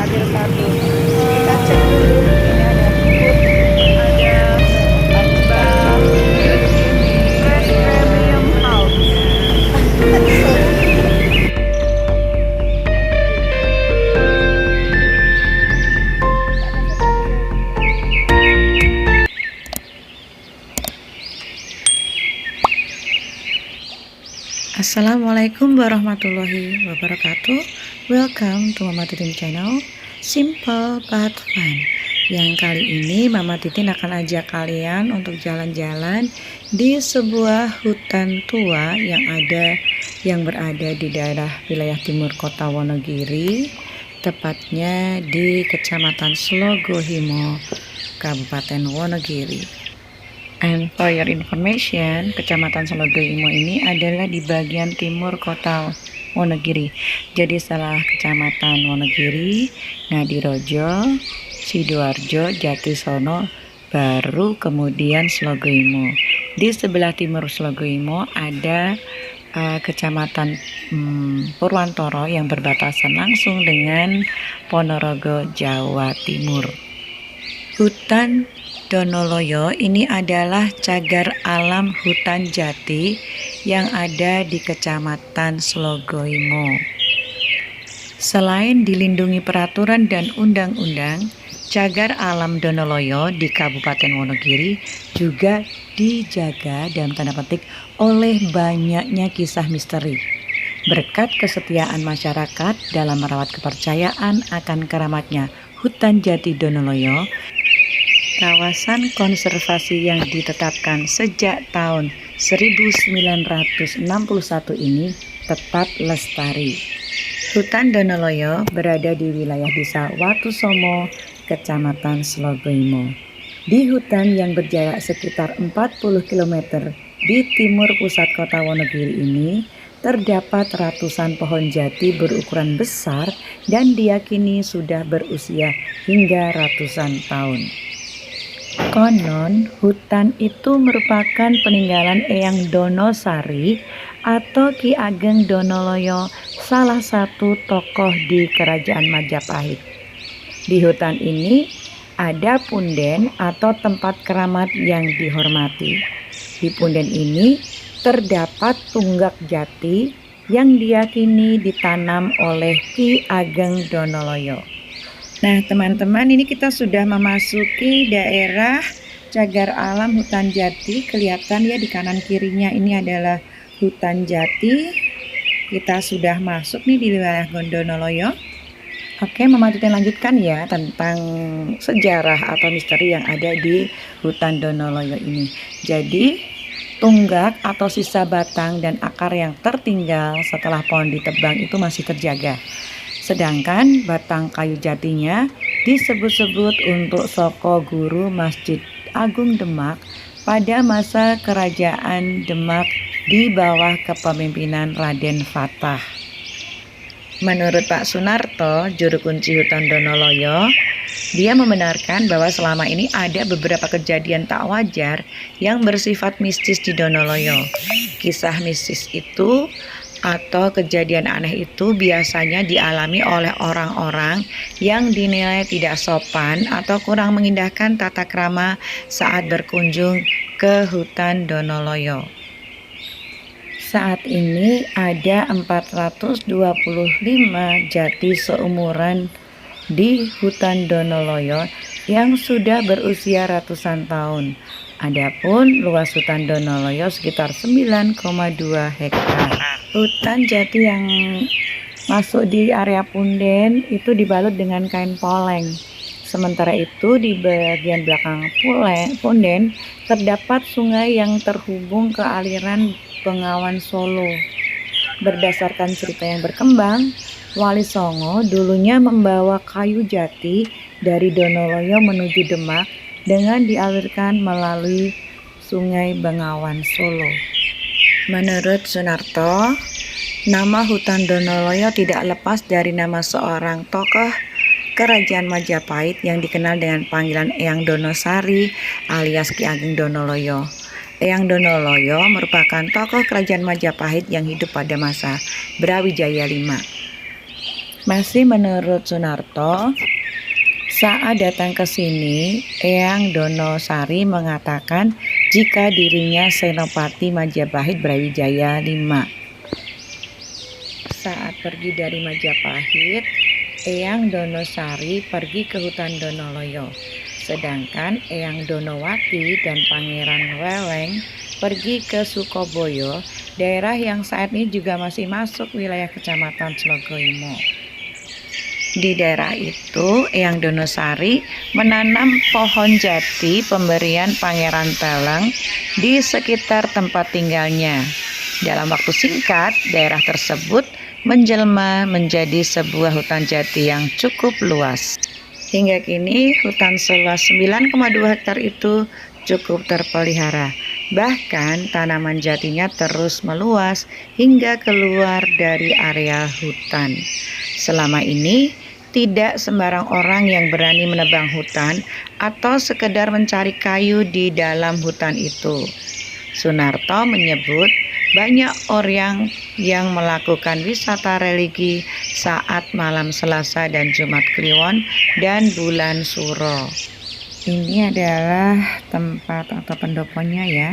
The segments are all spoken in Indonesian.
ambil satu. Kita cek dulu. Ini ada Kikut, ada Bang Red Premium House. Assalamualaikum warahmatullahi wabarakatuh. Welcome to Mama Titin channel, Simple but Fun. Yang kali ini Mama Titin akan ajak kalian untuk jalan-jalan di sebuah hutan tua yang berada di daerah wilayah timur kota Wonogiri, tepatnya di Kecamatan Slogohimo, Kabupaten Wonogiri. And for your information, Kecamatan Slogohimo ini adalah di bagian timur kota Wonogiri. Jadi setelah Kecamatan Wonogiri, Ngadirojo, Sidoarjo, Jatisono, baru kemudian Slogohimo. Di sebelah timur Slogohimo ada Kecamatan Purwantoro yang berbatasan langsung dengan Ponorogo, Jawa Timur. Hutan Donoloyo ini adalah cagar alam hutan jati yang ada di Kecamatan Slogohimo. Selain dilindungi peraturan dan undang-undang, cagar alam Donoloyo di Kabupaten Wonogiri juga dijaga dalam tanda petik oleh banyaknya kisah misteri. Berkat kesetiaan masyarakat dalam merawat kepercayaan akan keramatnya hutan jati Donoloyo, kawasan konservasi yang ditetapkan sejak tahun 1961 ini tetap lestari. Hutan Donoloyo berada di wilayah Desa Watusomo, Kecamatan Slogohimo. Di hutan yang berjarak sekitar 40 km di timur pusat kota Wonogiri ini, terdapat ratusan pohon jati berukuran besar dan diyakini sudah berusia hingga ratusan tahun. Konon, hutan itu merupakan peninggalan Eyang Donosari atau Ki Ageng Donoloyo, salah satu tokoh di Kerajaan Majapahit. Di hutan ini ada punden atau tempat keramat yang dihormati. Di punden ini terdapat tunggak jati yang diyakini ditanam oleh Ki Ageng Donoloyo. Nah teman-teman, ini kita sudah memasuki daerah cagar alam hutan jati. Kelihatan ya di kanan kirinya ini adalah hutan jati. Kita sudah masuk nih di wilayah Donoloyo. Oke, Mama Titin lanjutkan ya tentang sejarah atau misteri yang ada di hutan Donoloyo ini. Jadi tunggak atau sisa batang dan akar yang tertinggal setelah pohon ditebang itu masih terjaga. Sedangkan batang kayu jatinya disebut-sebut untuk soko guru Masjid Agung Demak pada masa kerajaan Demak di bawah kepemimpinan Raden Fatah. Menurut Pak Sunarto, juru kunci hutan Donoloyo, dia membenarkan bahwa selama ini ada beberapa kejadian tak wajar yang bersifat mistis di Donoloyo. Kisah mistis itu atau kejadian aneh itu biasanya dialami oleh orang-orang yang dinilai tidak sopan atau kurang mengindahkan tata krama saat berkunjung ke hutan Donoloyo. Saat ini ada 425 jati seumuran di hutan Donoloyo yang sudah berusia ratusan tahun. Adapun luas hutan Donoloyo sekitar 9,2 hektar. Hutan jati yang masuk di area punden itu dibalut dengan kain poleng. Sementara itu di bagian belakang punden terdapat sungai yang terhubung ke aliran Bengawan Solo. Berdasarkan cerita yang berkembang, Wali Songo dulunya membawa kayu jati dari Donoloyo menuju Demak dengan dialirkan melalui Sungai Bengawan Solo. Menurut Sunarto, nama hutan Donoloyo tidak lepas dari nama seorang tokoh Kerajaan Majapahit yang dikenal dengan panggilan Eyang Donosari alias Ki Ageng Donoloyo. Eyang Donoloyo merupakan tokoh Kerajaan Majapahit yang hidup pada masa Brawijaya V. Masih menurut Sunarto, saat datang ke sini, Eyang Donosari mengatakan jika dirinya Senopati Majapahit Brawijaya V. Saat pergi dari Majapahit, Eyang Donosari pergi ke hutan Donoloyo. Sedangkan Eyang Donowati dan Pangeran Weleng pergi ke Sukoboyo, daerah yang saat ini juga masih masuk wilayah Kecamatan Slogoimo. Di daerah itu, Eyang Donosari menanam pohon jati pemberian Pangeran Teleng di sekitar tempat tinggalnya. Dalam waktu singkat, daerah tersebut menjelma menjadi sebuah hutan jati yang cukup luas. Hingga kini, hutan seluas 9,2 hektar itu cukup terpelihara. Bahkan, tanaman jatinya terus meluas hingga keluar dari area hutan. Selama ini, tidak sembarang orang yang berani menebang hutan atau sekedar mencari kayu di dalam hutan itu. Sunarto menyebut banyak orang yang melakukan wisata religi saat malam Selasa dan Jumat Kliwon dan bulan Suro. Ini adalah tempat atau pendoponya ya,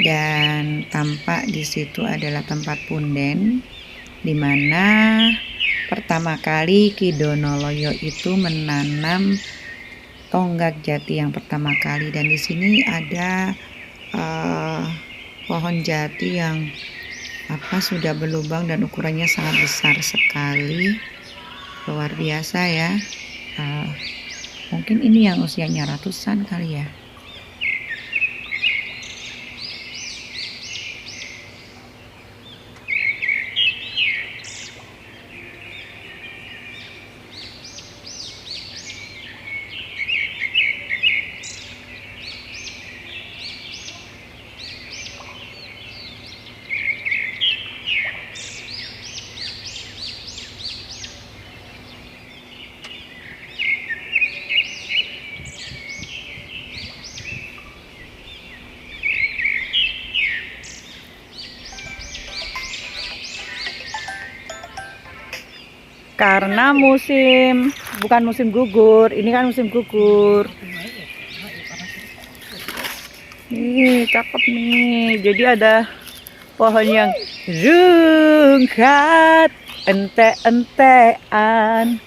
dan tampak di situ adalah tempat punden, di mana pertama kali Ki Donoloyo itu menanam tonggak jati yang pertama kali, dan di sini ada pohon jati yang sudah berlubang dan ukurannya sangat besar sekali, luar biasa ya. Mungkin ini yang usianya ratusan kali ya. Karena bukan musim gugur, ini kan musim gugur. Nih, cakep nih. Jadi ada pohon yang rungkat, ente-entean,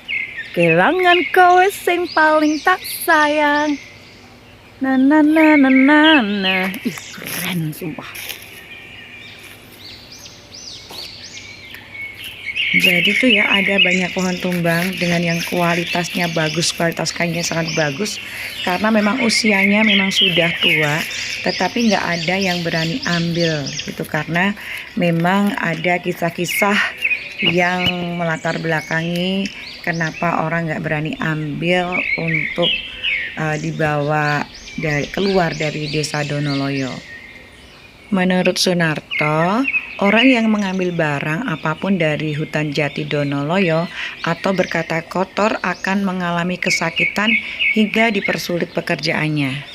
kelangan kowe sing paling tak sayang. Nah. Ih, keren sumpah. Jadi tuh ya, ada banyak pohon tumbang dengan yang kualitasnya bagus, kualitas kayunya sangat bagus, karena memang usianya memang sudah tua, tetapi nggak ada yang berani ambil gitu, karena memang ada kisah-kisah yang melatar belakangi kenapa orang nggak berani ambil untuk dibawa keluar dari desa Donoloyo. Menurut Sunarto, orang yang mengambil barang apapun dari hutan jati Donoloyo atau berkata kotor akan mengalami kesakitan hingga dipersulit pekerjaannya.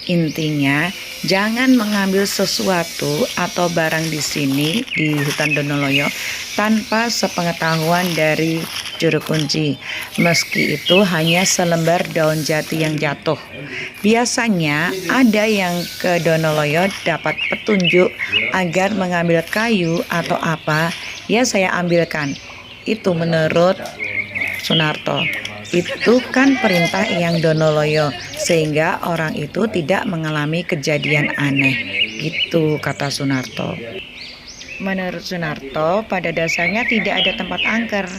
Intinya, jangan mengambil sesuatu atau barang di sini di hutan Donoloyo tanpa sepengetahuan dari juru kunci, meski itu hanya selembar daun jati yang jatuh. Biasanya ada yang ke Donoloyo dapat petunjuk agar mengambil kayu atau apa, ya saya ambilkan. Itu menurut Sunarto. Itu kan perintah Eyang Donoloyo, sehingga orang itu tidak mengalami kejadian aneh. Gitu kata Sunarto. Menurut Sunarto, pada dasarnya tidak ada tempat angker.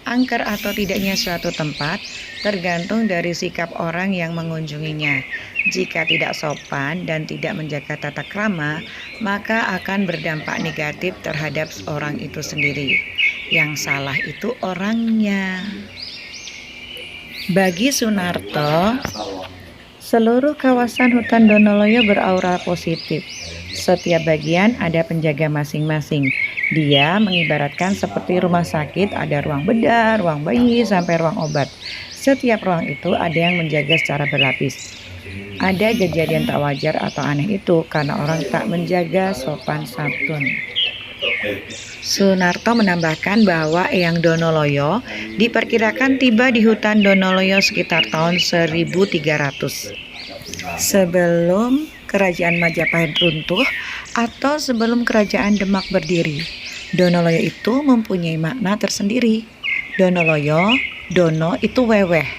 Angker atau tidaknya suatu tempat tergantung dari sikap orang yang mengunjunginya. Jika tidak sopan dan tidak menjaga tata krama, maka akan berdampak negatif terhadap orang itu sendiri. Yang salah itu orangnya. Bagi Sunarto, seluruh kawasan hutan Donoloyo beraura positif. Setiap bagian ada penjaga masing-masing. Dia mengibaratkan seperti rumah sakit, ada ruang bedah, ruang bayi, sampai ruang obat. Setiap ruang itu ada yang menjaga secara berlapis. Ada kejadian tak wajar atau aneh itu karena orang tak menjaga sopan santun. Sunarto menambahkan bahwa Eyang Donoloyo diperkirakan tiba di hutan Donoloyo sekitar tahun 1300 sebelum kerajaan Majapahit runtuh atau sebelum kerajaan Demak berdiri. Donoloyo itu mempunyai makna tersendiri. Donoloyo, dono itu weweh,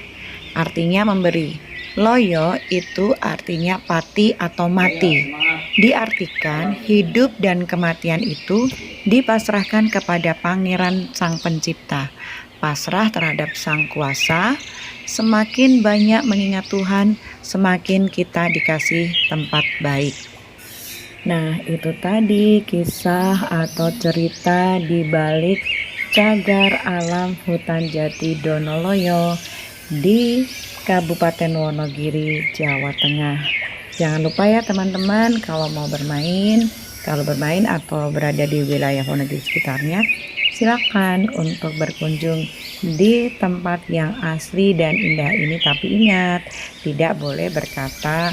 artinya memberi. Loyo itu artinya pati atau mati. Diartikan hidup dan kematian itu dipasrahkan kepada Pangeran Sang Pencipta. Pasrah terhadap Sang Kuasa. Semakin banyak mengingat Tuhan, semakin kita dikasih tempat baik. Nah, itu tadi kisah atau cerita di balik cagar alam hutan jati Donoloyo di Kabupaten Wonogiri, Jawa Tengah. Jangan lupa ya teman-teman, kalau bermain atau berada di wilayah Wonogiri sekitarnya, silakan untuk berkunjung di tempat yang asli dan indah ini. Tapi ingat, tidak boleh berkata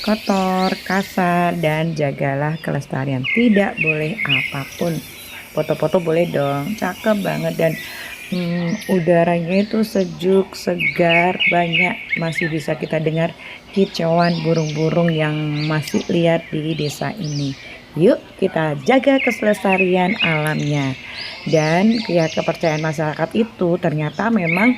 kotor, kasar, dan jagalah kelestarian. Tidak boleh apapun. Foto-foto boleh dong, cakep banget, dan udaranya itu sejuk, segar, banyak masih bisa kita dengar kicauan burung-burung yang masih liar di desa ini. Yuk kita jaga kelestarian alamnya. Dan ya, kepercayaan masyarakat itu ternyata memang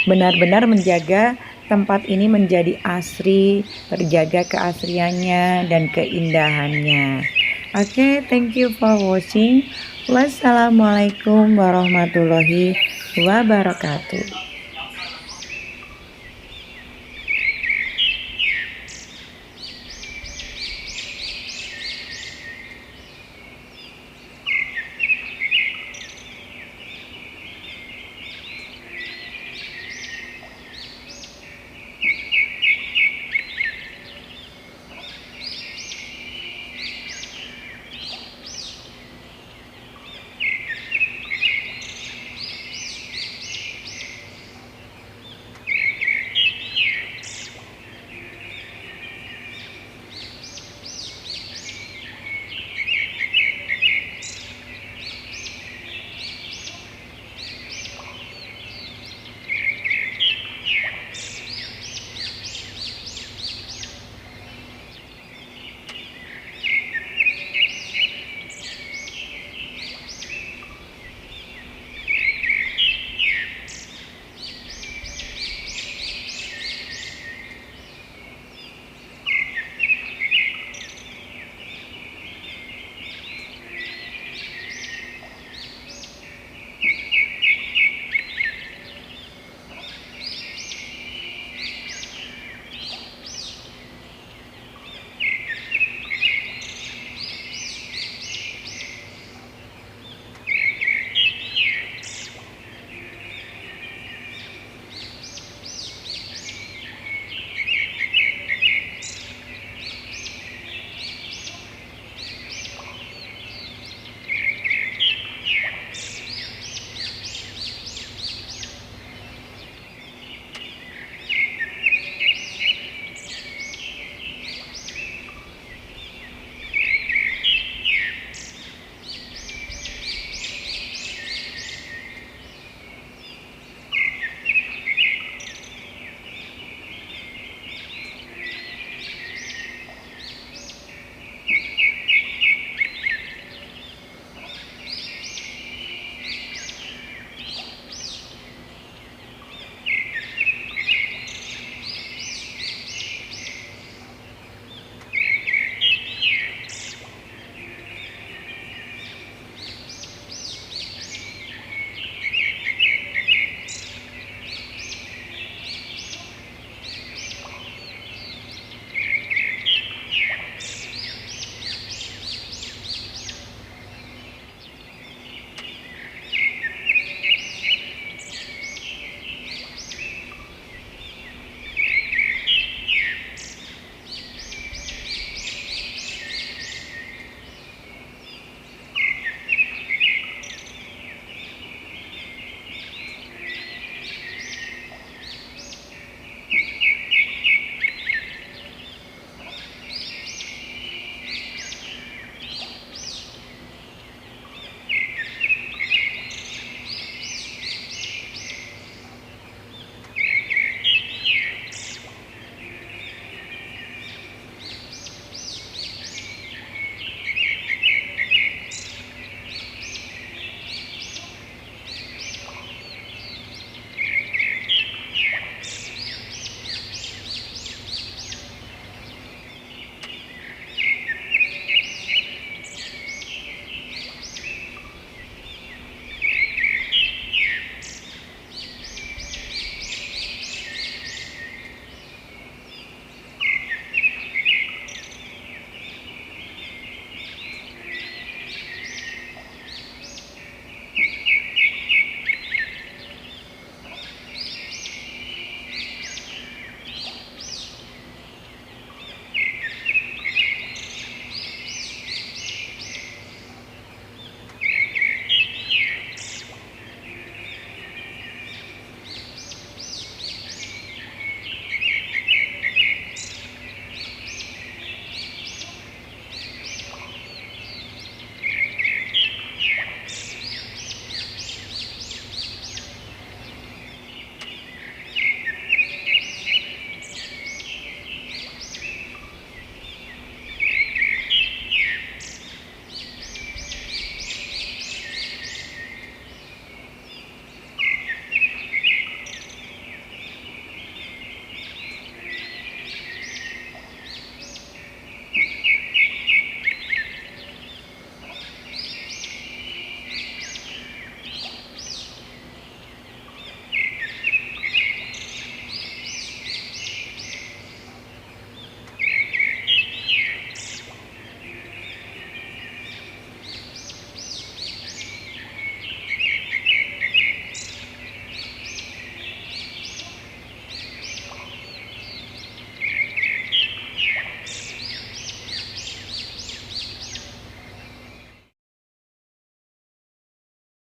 benar-benar menjaga tempat ini menjadi asri, terjaga keasriannya dan keindahannya. Oke, thank you for watching. Wassalamualaikum warahmatullahi wabarakatuh.